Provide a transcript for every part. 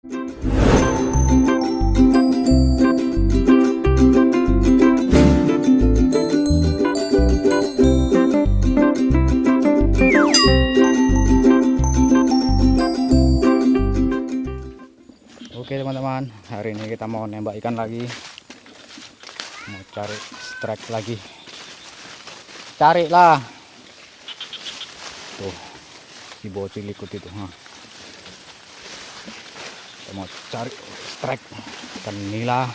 Oke teman-teman, hari ini kita mau nembak ikan lagi, mau cari strike lagi. Carilah tuh si bocil ikut itu. Kita mau cari strike ikan nila.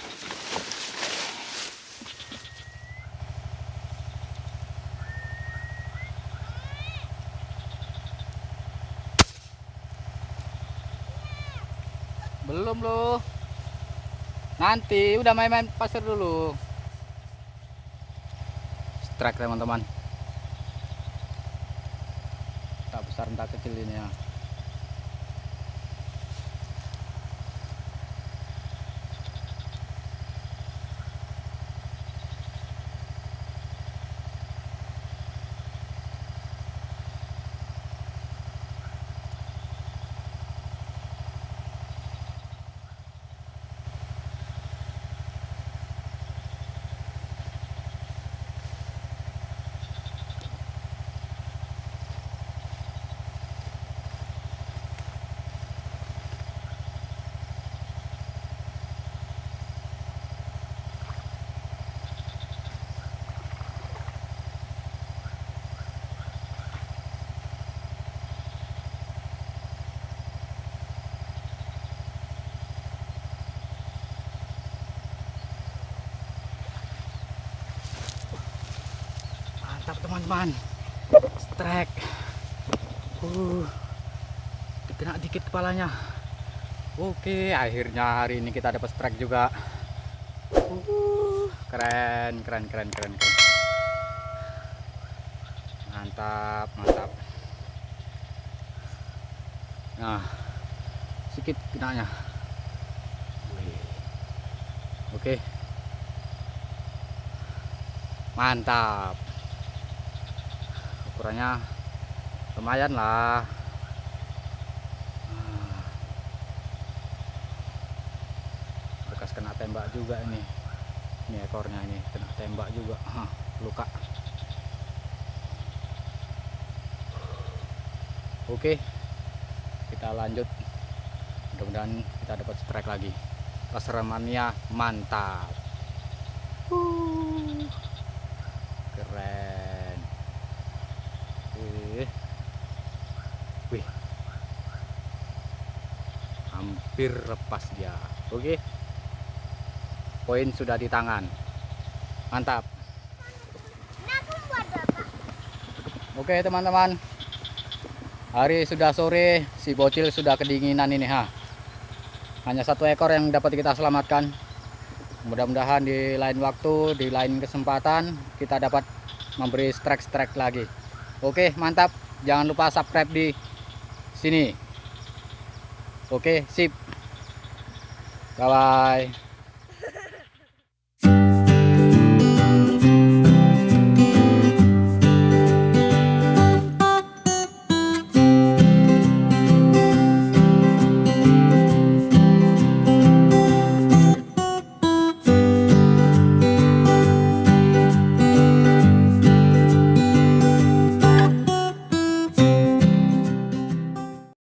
Belum loh, nanti udah main-main pasir dulu. Strike teman-teman, tak besar tak kecil ini ya. Mantap teman-teman, strike. Kena dikit kepalanya. Oke, akhirnya hari ini kita dapat strike juga. Keren. Mantap. Nah, sedikit kenanya. Oke, mantap. Ukurannya lumayan lah. Bekas kena tembak juga ini ekornya ini kena tembak juga. Luka. Oke, kita lanjut, mudah-mudahan kita dapat strike lagi. Pasremannya mantap. Keren. Wih, hampir lepas dia. Oke, poin sudah di tangan. Mantap. Oke teman-teman, hari sudah sore, si bocil sudah kedinginan ini. Hanya satu ekor yang dapat kita selamatkan. Mudah-mudahan di lain waktu, di lain kesempatan kita dapat memberi strike lagi. Oke, mantap. Jangan lupa subscribe di sini. Oke, sip. Bye bye.